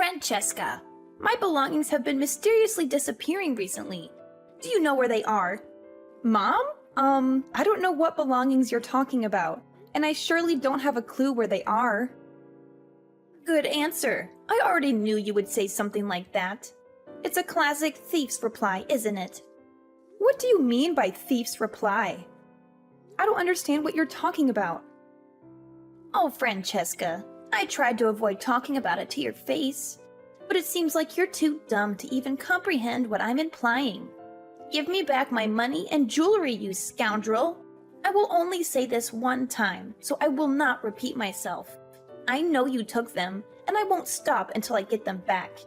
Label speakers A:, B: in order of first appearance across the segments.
A: Francesca, my belongings have been mysteriously disappearing recently. Do you know where they are?
B: Mom? I don't know what belongings you're talking about, and I surely don't have a clue where they are.
A: Good answer. I already knew you would say something like that. It's a classic thief's reply, isn't it?
B: What do you mean by thief's reply? I don't understand what you're talking about.
A: Oh, Francesca, I tried to avoid talking about it to your face, but it seems like you're too dumb to even comprehend what I'm implying. Give me back my money and jewelry, you scoundrel! I will only say this one time, so I will not repeat myself. I know you took them, and I won't stop until I get them back.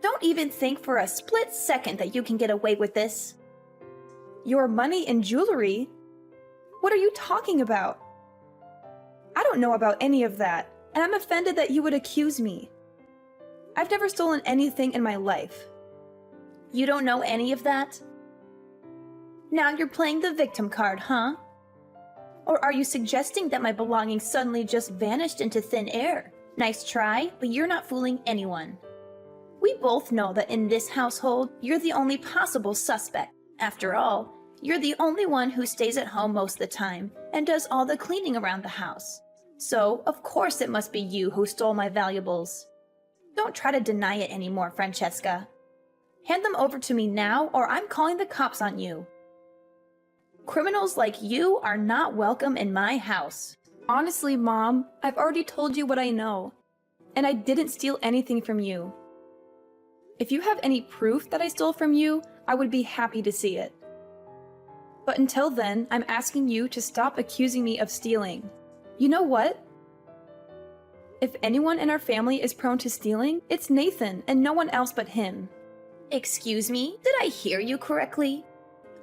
A: Don't even think for a split second that you can get away with this.
B: Your money and jewelry? What are you talking about? I don't know about any of that, and I'm offended that you would accuse me. I've never stolen anything in my life.
A: You don't know any of that? Now you're playing the victim card, huh? Or are you suggesting that my belongings suddenly just vanished into thin air? Nice try, but you're not fooling anyone. We both know that in this household, you're the only possible suspect. After all, you're the only one who stays at home most of the time and does all the cleaning around the house. So, of course it must be you who stole my valuables. Don't try to deny it anymore, Francesca. Hand them over to me now, or I'm calling the cops on you. Criminals like you are not welcome in my house.
B: Honestly, Mom, I've already told you what I know, and I didn't steal anything from you. If you have any proof that I stole from you, I would be happy to see it. But until then, I'm asking you to stop accusing me of stealing. You know what? If anyone in our family is prone to stealing, it's Nathan and no one else but him.
A: Excuse me? Did I hear you correctly?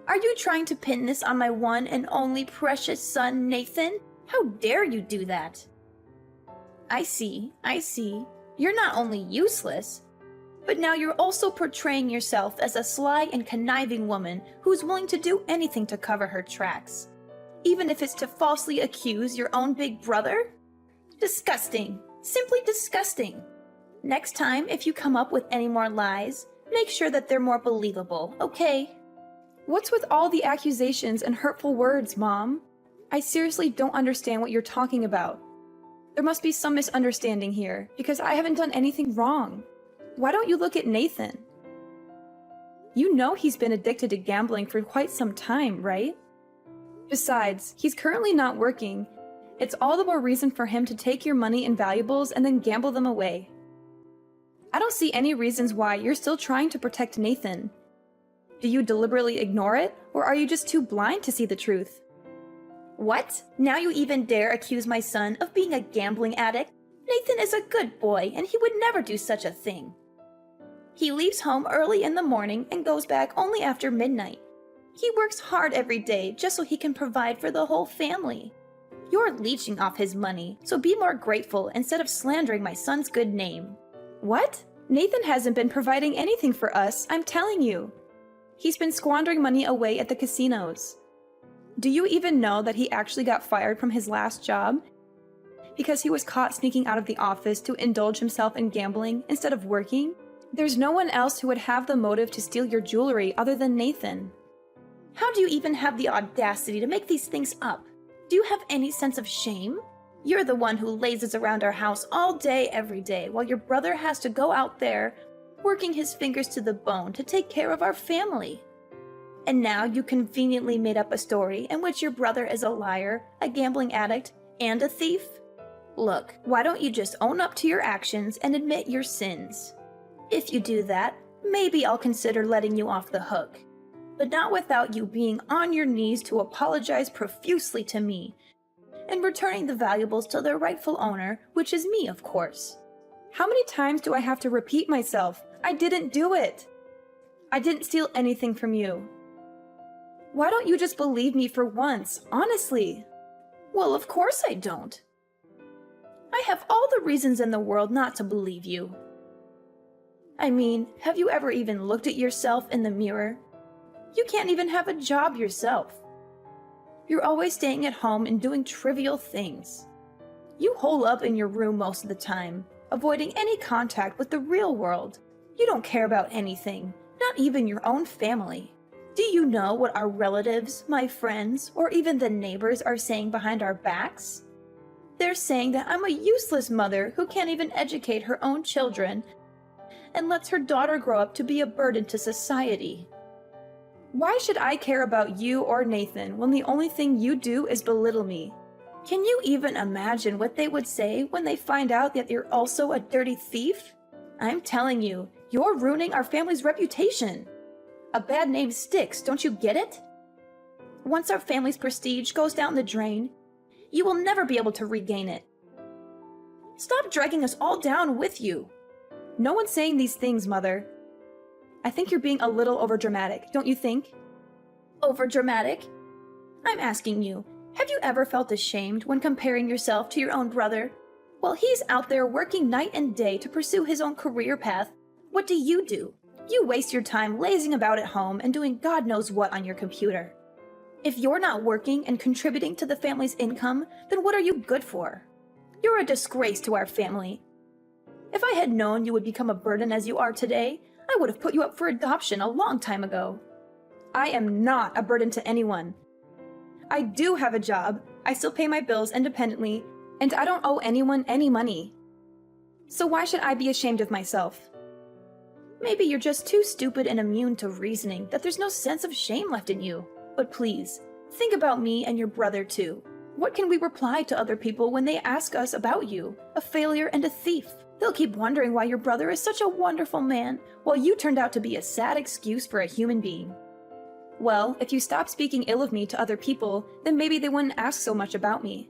A: Are you trying to pin this on my one and only precious son, Nathan? How dare you do that? I see. You're not only useless, but now you're also portraying yourself as a sly and conniving woman who's willing to do anything to cover her tracks. Even if it's to falsely accuse your own big brother? Disgusting. Simply disgusting. Next time, if you come up with any more lies, make sure that they're more believable, okay?
B: What's with all the accusations and hurtful words, Mom? I seriously don't understand what you're talking about. There must be some misunderstanding here, because I haven't done anything wrong. Why don't you look at Nathan? You know he's been addicted to gambling for quite some time, right? Besides, he's currently not working. It's all the more reason for him to take your money and valuables and then gamble them away. I don't see any reasons why you're still trying to protect Nathan. Do you deliberately ignore it, or are you just too blind to see the truth?
A: What? Now you even dare accuse my son of being a gambling addict? Nathan is a good boy, and he would never do such a thing. He leaves home early in the morning and goes back only after midnight. He works hard every day just so he can provide for the whole family. You're leeching off his money, so be more grateful instead of slandering my son's good name.
B: What? Nathan hasn't been providing anything for us, I'm telling you. He's been squandering money away at the casinos. Do you even know that he actually got fired from his last job? Because he was caught sneaking out of the office to indulge himself in gambling instead of working? There's no one else who would have the motive to steal your jewelry other than Nathan.
A: How do you even have the audacity to make these things up? Do you have any sense of shame? You're the one who lazes around our house all day, every day, while your brother has to go out there, working his fingers to the bone to take care of our family. And now you conveniently made up a story in which your brother is a liar, a gambling addict, and a thief? Look, why don't you just own up to your actions and admit your sins? If you do that, maybe I'll consider letting you off the hook. But not without you being on your knees to apologize profusely to me, and returning the valuables to their rightful owner, which is me, of course.
B: How many times do I have to repeat myself? I didn't do it. I didn't steal anything from you. Why don't you just believe me for once, honestly?
A: Well, of course I don't. I have all the reasons in the world not to believe you. I mean, have you ever even looked at yourself in the mirror? You can't even have a job yourself. You're always staying at home and doing trivial things. You hole up in your room most of the time, avoiding any contact with the real world. You don't care about anything, not even your own family. Do you know what our relatives, my friends, or even the neighbors are saying behind our backs? They're saying that I'm a useless mother who can't even educate her own children and lets her daughter grow up to be a burden to society.
B: Why should I care about you or Nathan when the only thing you do is belittle me?
A: Can you even imagine what they would say when they find out that you're also a dirty thief? I'm telling you, you're ruining our family's reputation. A bad name sticks, don't you get it? Once our family's prestige goes down the drain, you will never be able to regain it. Stop dragging us all down with you.
B: No one's saying these things, Mother. I think you're being a little overdramatic, don't you think?
A: Overdramatic? I'm asking you, have you ever felt ashamed when comparing yourself to your own brother? While he's out there working night and day to pursue his own career path, what do? You waste your time lazing about at home and doing God knows what on your computer. If you're not working and contributing to the family's income, then what are you good for? You're a disgrace to our family. If I had known you would become a burden as you are today, I would have put you up for adoption a long time ago.
B: I am not a burden to anyone. I do have a job, I still pay my bills independently, and I don't owe anyone any money. So why should I be ashamed of myself?
A: Maybe you're just too stupid and immune to reasoning that there's no sense of shame left in you. But please, think about me and your brother too. What can we reply to other people when they ask us about you, a failure and a thief? They'll keep wondering why your brother is such a wonderful man, while you turned out to be a sad excuse for a human being.
B: Well, if you stop speaking ill of me to other people, then maybe they wouldn't ask so much about me.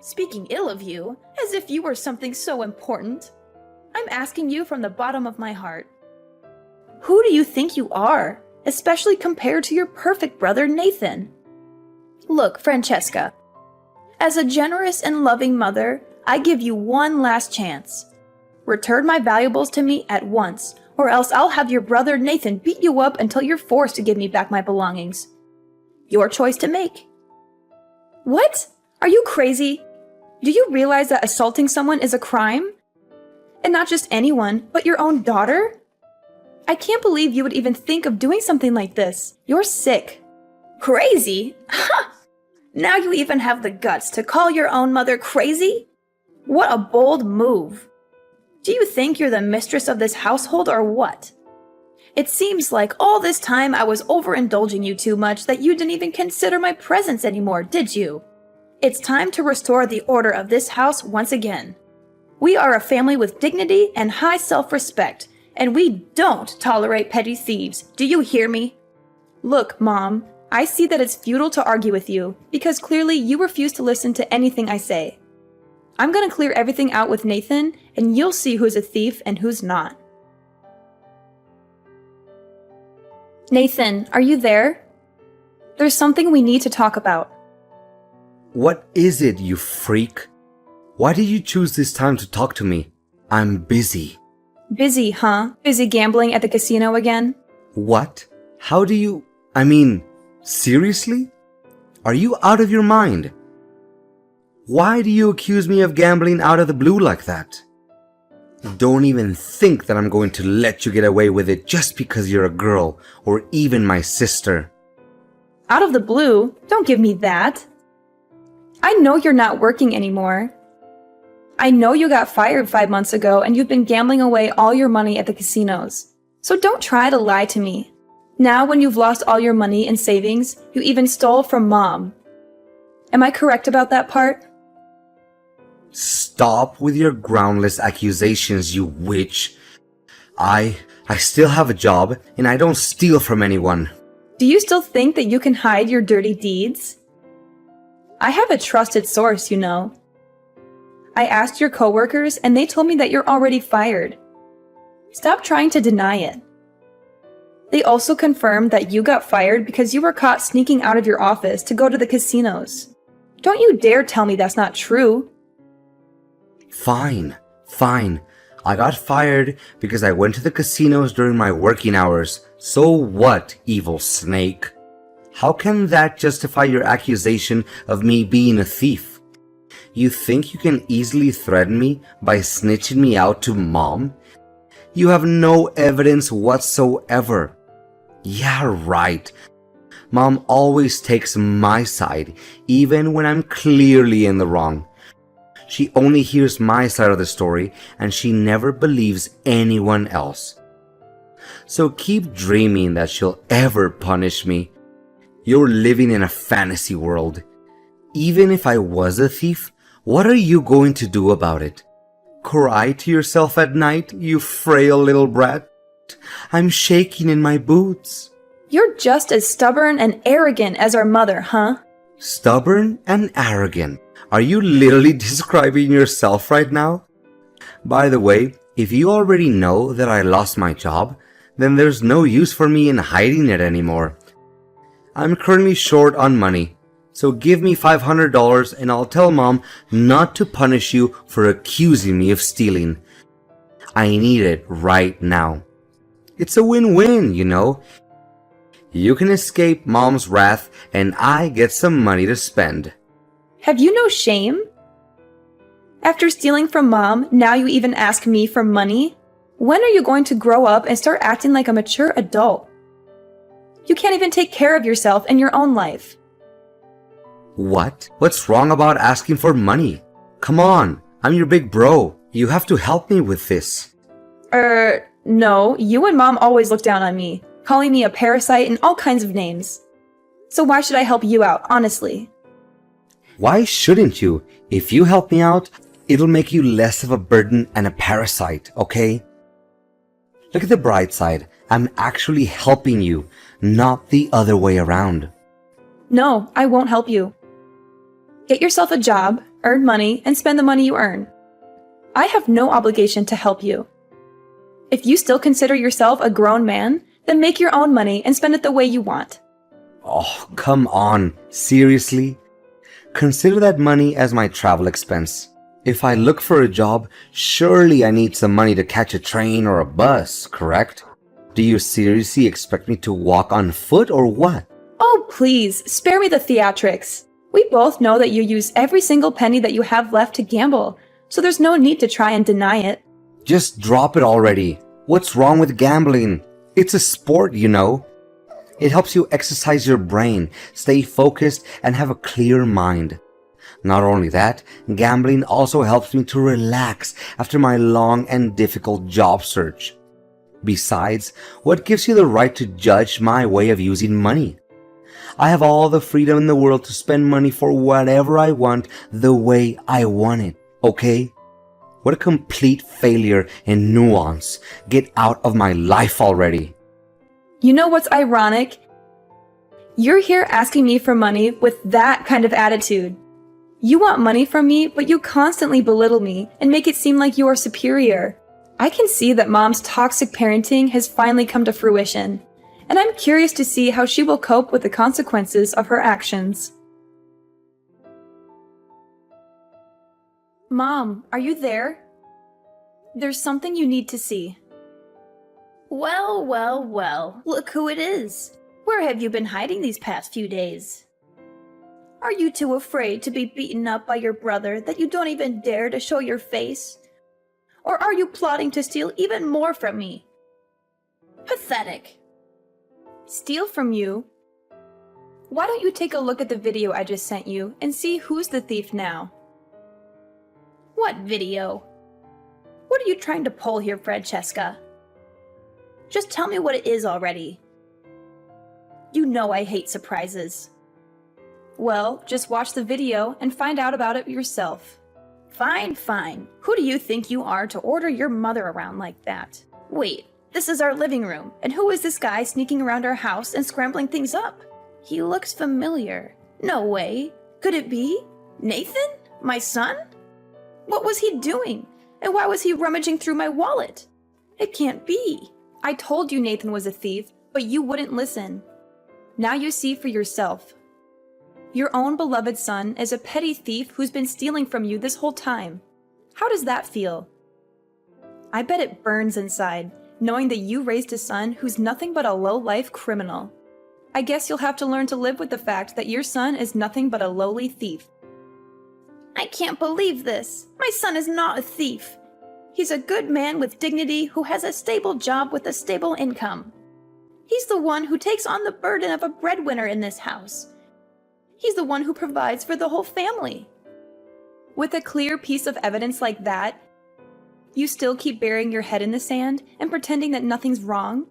A: Speaking ill of you, as if you were something so important. I'm asking you from the bottom of my heart. Who do you think you are, especially compared to your perfect brother Nathan? Look, Francesca, as a generous and loving mother, I give you one last chance. Return my valuables to me at once, or else I'll have your brother Nathan beat you up until you're forced to give me back my belongings. Your choice to make.
B: What? Are you crazy? Do you realize that assaulting someone is a crime? And not just anyone, but your own daughter? I can't believe you would even think of doing something like this. You're sick.
A: Crazy? Ha! Now you even have the guts to call your own mother crazy? What a bold move. Do you think you're the mistress of this household or what? It seems like all this time I was overindulging you too much that you didn't even consider my presence anymore, did you? It's time to restore the order of this house once again. We are a family with dignity and high self-respect, and we don't tolerate petty thieves. Do you hear me?
B: Look, Mom, I see that it's futile to argue with you, because clearly you refuse to listen to anything I say. I'm gonna clear everything out with Nathan, and you'll see who's a thief and who's not. Nathan, are you there? There's something we need to talk about.
C: What is it, you freak? Why did you choose this time to talk to me? I'm busy.
B: Busy, huh? Busy gambling at the casino again?
C: What? How do you... seriously? Are you out of your mind? Why do you accuse me of gambling out of the blue like that? Don't even think that I'm going to let you get away with it just because you're a girl, or even my sister.
B: Out of the blue? Don't give me that. I know you're not working anymore. I know you got fired 5 months ago and you've been gambling away all your money at the casinos. So don't try to lie to me. Now when you've lost all your money and savings, you even stole from Mom. Am I correct about that part?
C: Stop with your groundless accusations, you witch. I still have a job and I don't steal from anyone.
B: Do you still think that you can hide your dirty deeds? I have a trusted source, you know. I asked your coworkers and they told me that you're already fired. Stop trying to deny it. They also confirmed that you got fired because you were caught sneaking out of your office to go to the casinos. Don't you dare tell me that's not true.
C: Fine. I got fired because I went to the casinos during my working hours. So what, evil snake? How can that justify your accusation of me being a thief? You think you can easily threaten me by snitching me out to Mom? You have no evidence whatsoever. Yeah, right. Mom always takes my side, even when I'm clearly in the wrong. She only hears my side of the story, and she never believes anyone else. So keep dreaming that she'll ever punish me. You're living in a fantasy world. Even if I was a thief, what are you going to do about it? Cry to yourself at night, you frail little brat? I'm shaking in my boots.
B: You're just as stubborn and arrogant as our mother, huh?
C: Stubborn and arrogant. Are you literally describing yourself right now? By the way, if you already know that I lost my job, then there's no use for me in hiding it anymore. I'm currently short on money, so give me $500 and I'll tell Mom not to punish you for accusing me of stealing. I need it right now. It's a win-win, you know. You can escape Mom's wrath and I get some money to spend.
B: Have you no shame? After stealing from Mom, now you even ask me for money? When are you going to grow up and start acting like a mature adult? You can't even take care of yourself and your own life.
C: What? What's wrong about asking for money? Come on, I'm your big bro. You have to help me with this.
B: No, you and Mom always look down on me, calling me a parasite and all kinds of names. So why should I help you out, honestly?
C: Why shouldn't you? If you help me out, it'll make you less of a burden and a parasite, okay? Look at the bright side. I'm actually helping you, not the other way around.
B: No, I won't help you. Get yourself a job, earn money, and spend the money you earn. I have no obligation to help you. If you still consider yourself a grown man, then make your own money and spend it the way you want.
C: Oh, come on. Seriously? Consider that money as my travel expense. If I look for a job, surely I need some money to catch a train or a bus, correct? Do you seriously expect me to walk on foot or what?
B: Oh, please, spare me the theatrics. We both know that you use every single penny that you have left to gamble, so there's no need to try and deny it.
C: Just drop it already. What's wrong with gambling? It's a sport, you know. It helps you exercise your brain, stay focused, and have a clear mind. Not only that, gambling also helps me to relax after my long and difficult job search. Besides, what gives you the right to judge my way of using money? I have all the freedom in the world to spend money for whatever I want the way I want it, okay? What a complete failure in nuance. Get out of my life already.
B: You know what's ironic? You're here asking me for money with that kind of attitude. You want money from me, but you constantly belittle me and make it seem like you are superior. I can see that Mom's toxic parenting has finally come to fruition, and I'm curious to see how she will cope with the consequences of her actions. Mom, are you there? There's something you need to see.
A: Well, well, well, look who it is. Where have you been hiding these past few days? Are you too afraid to be beaten up by your brother that you don't even dare to show your face? Or are you plotting to steal even more from me? Pathetic.
B: Steal from you? Why don't you take a look at the video I just sent you and see who's the thief now?
A: What video? What are you trying to pull here, Francesca? Just tell me what it is already. You know I hate surprises.
B: Well, just watch the video and find out about it yourself.
A: Fine, fine. Who do you think you are to order your mother around like that? Wait, this is our living room, and who is this guy sneaking around our house and scrambling things up? He looks familiar. No way. Could it be Nathan? My son? What was he doing? And why was he rummaging through my wallet? It can't be.
B: I told you Nathan was a thief, but you wouldn't listen. Now you see for yourself. Your own beloved son is a petty thief who's been stealing from you this whole time. How does that feel? I bet it burns inside, knowing that you raised a son who's nothing but a low-life criminal. I guess you'll have to learn to live with the fact that your son is nothing but a lowly thief.
A: I I can't believe this. My son is not a thief. He's a good man with dignity who has a stable job with a stable income. He's the one who takes on the burden of a breadwinner in this house. He's the one who provides for the whole family.
B: With a clear piece of evidence like that, you still keep burying your head in the sand and pretending that nothing's wrong?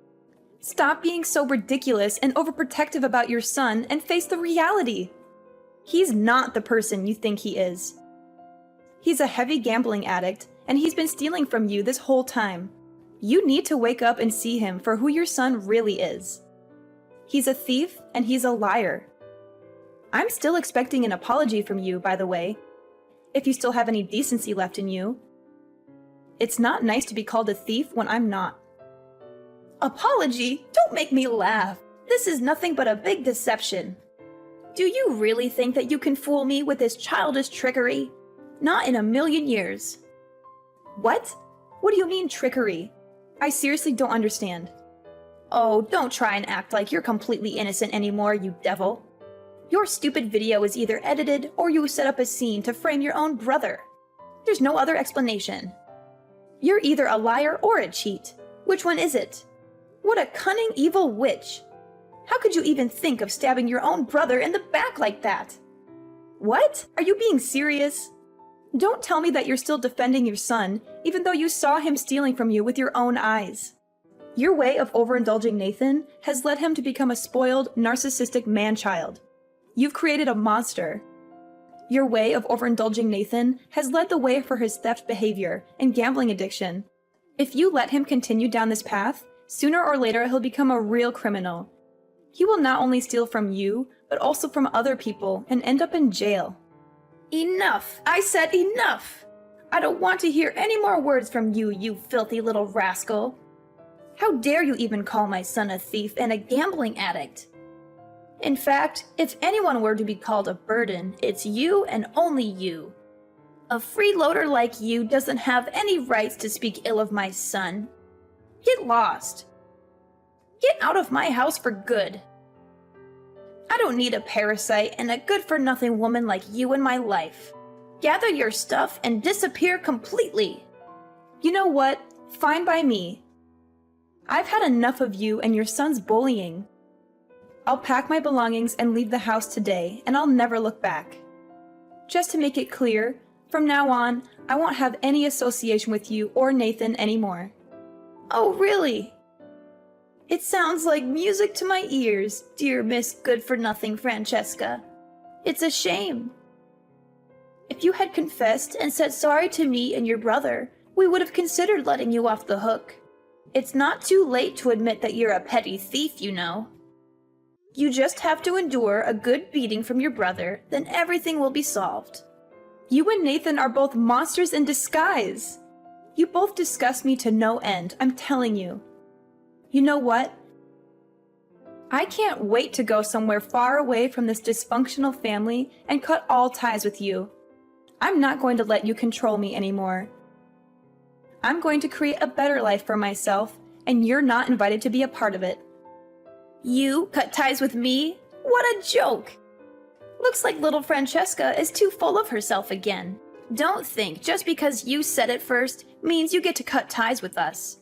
B: Stop being so ridiculous and overprotective about your son and face the reality. He's not the person you think he is. He's a heavy gambling addict, and he's been stealing from you this whole time. You need to wake up and see him for who your son really is. He's a thief and he's a liar. I'm still expecting an apology from you, by the way, if you still have any decency left in you. It's not nice to be called a thief when I'm not.
A: Apology? Don't make me laugh. This is nothing but a big deception. Do you really think that you can fool me with this childish trickery? Not in a million years.
B: What? What do you mean trickery? I seriously don't understand.
A: Oh, don't try and act like you're completely innocent anymore, you devil. Your stupid video is either edited or you set up a scene to frame your own brother. There's no other explanation. You're either a liar or a cheat. Which one is it? What a cunning, evil witch. How could you even think of stabbing your own brother in the back like that?
B: What? Are you being serious? Don't tell me that you're still defending your son, even though you saw him stealing from you with your own eyes. Your way of overindulging Nathan has led him to become a spoiled, narcissistic man-child. You've created a monster. Your way of overindulging Nathan has led the way for his theft behavior and gambling addiction. If you let him continue down this path, sooner or later he'll become a real criminal. He will not only steal from you, but also from other people and end up in jail.
A: Enough! I said enough! I don't want to hear any more words from you, you filthy little rascal. How dare you even call my son a thief and a gambling addict? In fact, if anyone were to be called a burden, it's you and only you. A freeloader like you doesn't have any rights to speak ill of my son. Get lost. Get out of my house for good. I don't need a parasite and a good-for-nothing woman like you in my life. Gather your stuff and disappear completely.
B: You know what? Fine by me. I've had enough of you and your son's bullying. I'll pack my belongings and leave the house today, and I'll never look back. Just to make it clear, from now on, I won't have any association with you or Nathan anymore.
A: Oh, really? It sounds like music to my ears, dear Miss Good-for-Nothing Francesca. It's a shame. If you had confessed and said sorry to me and your brother, we would have considered letting you off the hook. It's not too late to admit that you're a petty thief, you know. You just have to endure a good beating from your brother, then everything will be solved.
B: You and Nathan are both monsters in disguise. You both disgust me to no end, I'm telling you. You know what? I can't wait to go somewhere far away from this dysfunctional family and cut all ties with you. I'm not going to let you control me anymore. I'm going to create a better life for myself, and you're not invited to be a part of it.
A: You cut ties with me? What a joke! Looks like little Francesca is too full of herself again. Don't think just because you said it first means you get to cut ties with us.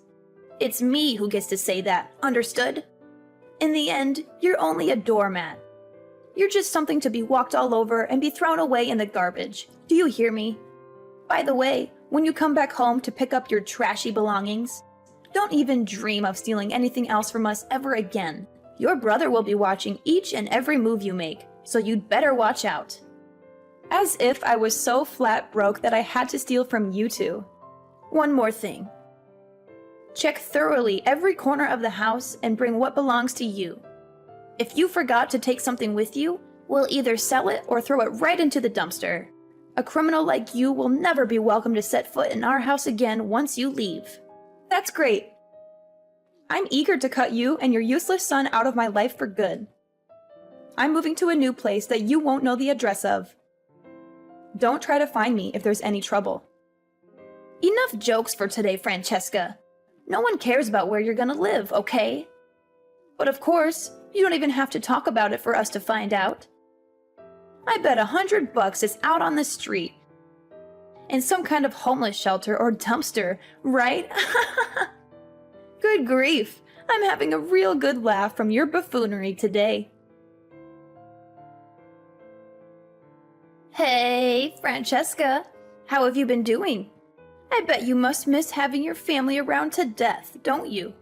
A: It's me who gets to say that, understood? In the end, you're only a doormat. You're just something to be walked all over and be thrown away in the garbage. Do you hear me? By the way, when you come back home to pick up your trashy belongings, don't even dream of stealing anything else from us ever again. Your brother will be watching each and every move you make, so you'd better watch out.
B: As if I was so flat broke that I had to steal from you two.
A: One more thing. Check thoroughly every corner of the house and bring what belongs to you. If you forgot to take something with you, we'll either sell it or throw it right into the dumpster. A criminal like you will never be welcome to set foot in our house again once you leave.
B: That's great. I'm eager to cut you and your useless son out of my life for good. I'm moving to a new place that you won't know the address of. Don't try to find me if there's any trouble.
A: Enough jokes for today, Francesca. No one cares about where you're gonna live, okay? But of course, you don't even have to talk about it for us to find out. I bet $100 it's out on the street, In some kind of homeless shelter or dumpster, right? Good grief, I'm having a real good laugh from your buffoonery today. Hey, Francesca, how have you been doing? I bet you must miss having your family around to death, don't you?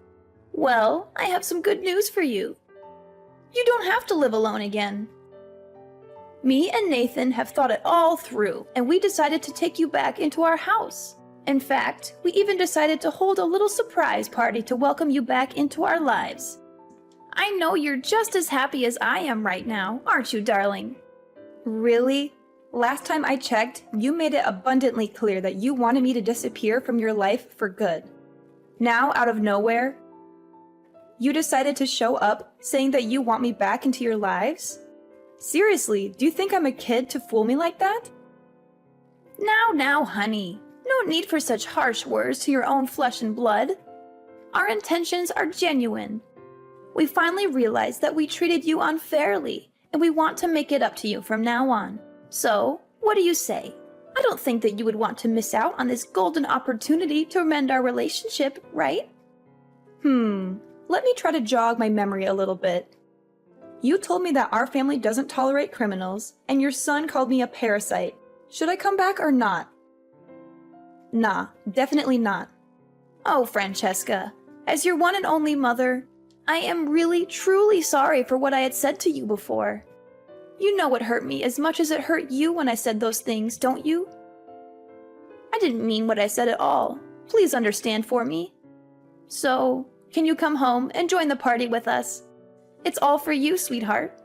A: Well, I have some good news for you. You don't have to live alone again. Me and Nathan have thought it all through, and we decided to take you back into our house. In fact, we even decided to hold a little surprise party to welcome you back into our lives. I know you're just as happy as I am right now, aren't you, darling?
B: Really? Last time I checked, you made it abundantly clear that you wanted me to disappear from your life for good. Now, out of nowhere, you decided to show up saying that you want me back into your lives? Seriously, do you think I'm a kid to fool me like that?
A: Now, honey. No need for such harsh words to your own flesh and blood. Our intentions are genuine. We finally realized that we treated you unfairly, and we want to make it up to you from now on. So, what do you say? I don't think that you would want to miss out on this golden opportunity to mend our relationship, right?
B: Let me try to jog my memory a little bit. You told me that our family doesn't tolerate criminals, and your son called me a parasite. Should I come back or not? Nah, definitely not.
A: Oh, Francesca, as your one and only mother, I am really, truly sorry for what I had said to you before. You know it hurt me as much as it hurt you when I said those things, don't you? I didn't mean what I said at all. Please understand for me. So, can you come home and join the party with us? It's all for you, sweetheart.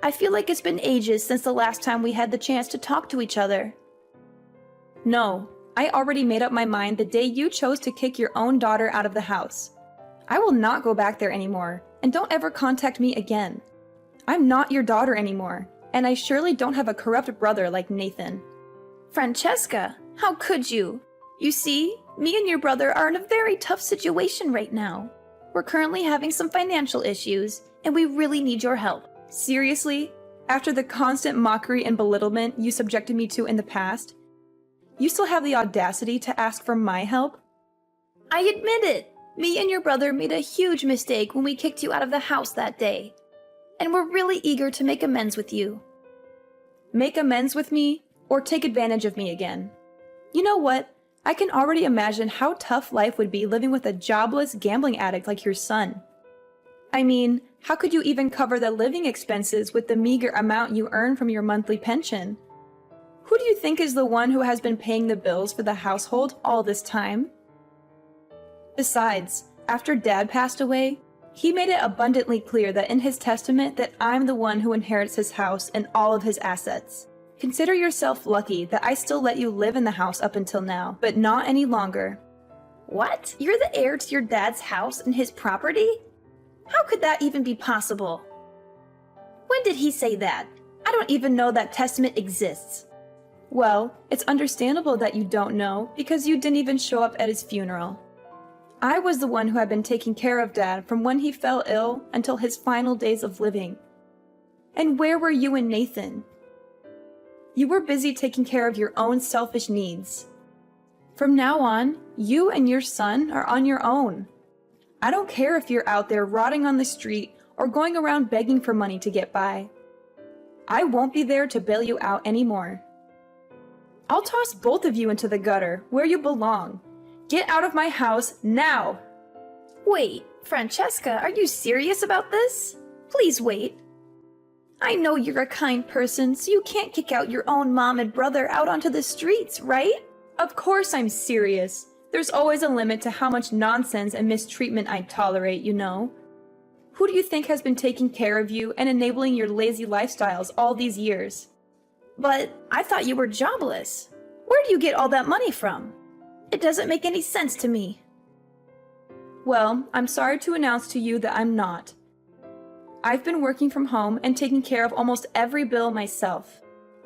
A: I feel like it's been ages since the last time we had the chance to talk to each other.
B: No, I already made up my mind the day you chose to kick your own daughter out of the house. I will not go back there anymore, and don't ever contact me again. I'm not your daughter anymore, and I surely don't have a corrupt brother like Nathan.
A: Francesca, how could you? You see, me and your brother are in a very tough situation right now. We're currently having some financial issues, and we really need your help.
B: Seriously? After the constant mockery and belittlement you subjected me to in the past, you still have the audacity to ask for my help?
A: I admit it. Me and your brother made a huge mistake when we kicked you out of the house that day. And we're really eager to make amends with you.
B: Make amends with me, or take advantage of me again? You know what? I can already imagine how tough life would be living with a jobless gambling addict like your son. I mean, how could you even cover the living expenses with the meager amount you earn from your monthly pension? Who do you think is the one who has been paying the bills for the household all this time? Besides, after Dad passed away, he made it abundantly clear that in his testament that I'm the one who inherits his house and all of his assets. Consider yourself lucky that I still let you live in the house up until now, but not any longer.
A: What? You're the heir to your dad's house and his property? How could that even be possible? When did he say that? I don't even know that testament exists.
B: Well, it's understandable that you don't know because you didn't even show up at his funeral. I was the one who had been taking care of Dad from when he fell ill until his final days of living. And where were you and Nathan? You were busy taking care of your own selfish needs. From now on, you and your son are on your own. I don't care if you're out there rotting on the street or going around begging for money to get by. I won't be there to bail you out anymore. I'll toss both of you into the gutter where you belong. Get out of my house now!
A: Wait, Francesca, are you serious about this? Please wait. I know you're a kind person, so you can't kick out your own mom and brother out onto the streets, right?
B: Of course I'm serious. There's always a limit to how much nonsense and mistreatment I tolerate, you know. Who do you think has been taking care of you and enabling your lazy lifestyles all these years?
A: But I thought you were jobless. Where do you get all that money from? It doesn't make any sense to me.
B: Well, I'm sorry to announce to you that I'm not. I've been working from home and taking care of almost every bill myself.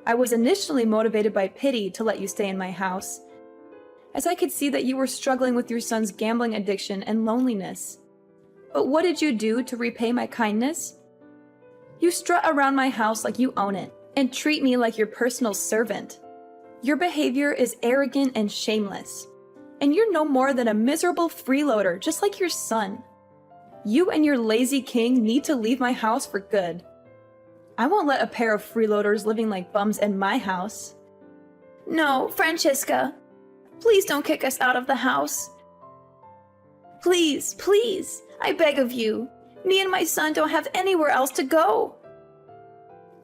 B: I was initially motivated by pity to let you stay in my house, as I could see that you were struggling with your son's gambling addiction and loneliness. But what did you do to repay my kindness? You strut around my house like you own it, and treat me like your personal servant. Your behavior is arrogant and shameless. And you're no more than a miserable freeloader, just like your son. You and your lazy king need to leave my house for good. I won't let a pair of freeloaders living like bums in my house.
A: No, Francesca. Please don't kick us out of the house. Please, please, I beg of you. Me and my son don't have anywhere else to go.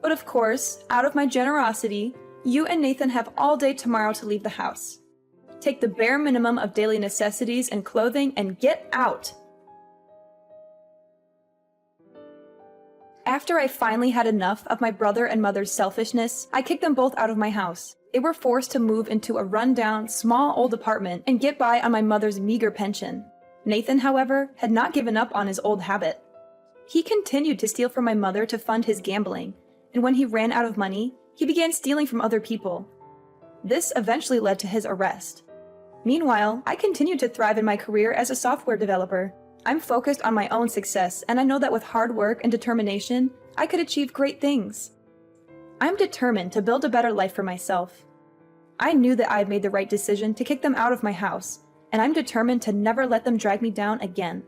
B: But of course, out of my generosity, you and Nathan have all day tomorrow to leave the house. Take the bare minimum of daily necessities and clothing and get out! After I finally had enough of my brother and mother's selfishness, I kicked them both out of my house. They were forced to move into a rundown, small old apartment and get by on my mother's meager pension. Nathan, however, had not given up on his old habit. He continued to steal from my mother to fund his gambling, and when he ran out of money, he began stealing from other people. This eventually led to his arrest. Meanwhile, I continued to thrive in my career as a software developer. I'm focused on my own success, and I know that with hard work and determination, I could achieve great things. I'm determined to build a better life for myself. I knew that I had made the right decision to kick them out of my house, and I'm determined to never let them drag me down again.